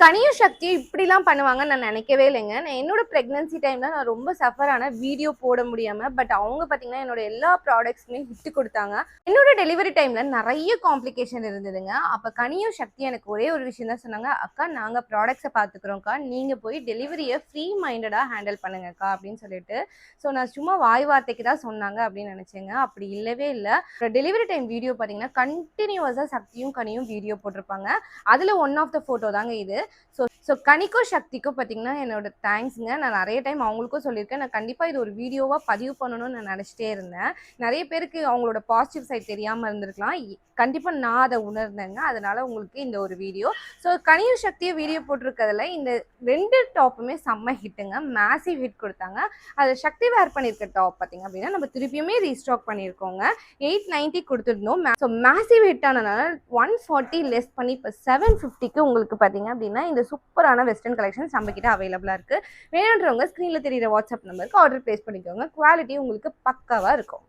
கனியும் சக்தியும் இப்படிலாம் பண்ணுவாங்கன்னு நான் நினைக்கவே இல்லைங்க. நான் என்னோட ப்ரெக்னன்சி டைமில் நான் ரொம்ப சஃபர் ஆன வீடியோ போட முடியாமல். பட் அவங்க பார்த்தீங்கன்னா என்னோட எல்லா ப்ராடக்ட்ஸுமே விட்டு கொடுத்தாங்க. என்னோட டெலிவரி டைமில் நிறைய காம்ப்ளிகேஷன் இருந்ததுங்க. அப்போ கனியும் சக்தி எனக்கு ஒரே ஒரு விஷயம் தான் சொன்னாங்க, அக்கா நாங்கள் ப்ராடக்ட்ஸை பார்த்துக்குறோம்க்கா, நீங்கள் போய் டெலிவரியை ஃப்ரீ மைண்டடாக ஹேண்டில் பண்ணுங்கக்கா அப்படின்னு சொல்லிட்டு. ஸோ நான் சும்மா வாய் வார்த்தைக்கு தான் சொன்னாங்க அப்படின்னு நினச்சேங்க. அப்படி இல்லவே இல்லை. டெலிவரி டைம் வீடியோ பார்த்தீங்கன்னா கண்டினியூவஸாக சக்தியும் கனியும் வீடியோ போட்டிருப்பாங்க. அதில் ஒன் ஆஃப் த ஃபோட்டோ தாங்க இது. ஸோ கனிக்கும் சக்திக்கும் பார்த்தீங்கன்னா என்னோட தேங்க்ஸுங்க. நான் நிறைய டைம் அவங்களுக்கும் சொல்லியிருக்கேன். நான் கண்டிப்பாக இது ஒரு வீடியோவாக பதிவு பண்ணணும்னு நான் நினச்சிட்டே இருந்தேன். நிறைய பேருக்கு அவங்களோட பாசிட்டிவ் சைட் தெரியாமல் இருந்திருக்கலாம். கண்டிப்பாக நான் அதை உணர்ந்தேங்க. அதனால் உங்களுக்கு இந்த ஒரு வீடியோ. ஸோ கனியும் சக்தியும் வீடியோ போட்டிருக்கிறதுல இந்த 2 டாப்புமே செம்ம ஹிட்டுங்க. மேசிவ் ஹிட் கொடுத்தாங்க. அது சக்தி வேர் பண்ணியிருக்க டாப் பார்த்தீங்க அப்படின்னா நம்ம திருப்பியுமே ரீஸ்டாக் பண்ணியிருக்கோங்க. 890 கொடுத்துருந்தோம். ஸோ மேசிவ் ஹிட் ஆனதுனால 140 லெஸ் பண்ணி இப்போ 750க்கு உங்களுக்கு பார்த்தீங்க அப்படின்னா இந்த சூப்பரான வெஸ்டர்ன் கலெக்ஷன்ஸ் நம்மக்கிட்ட அவைலபிளாக இருக்குது. வேணுன்றவங்க ஸ்க்ரீனில் தெரியுற வாட்ஸ்அப் நம்பருக்கு ஆர்டர் ப்ளேஸ் பண்ணிக்கோங்க. குவாலிட்டி உங்களுக்கு பக்காவாக இருக்கும்.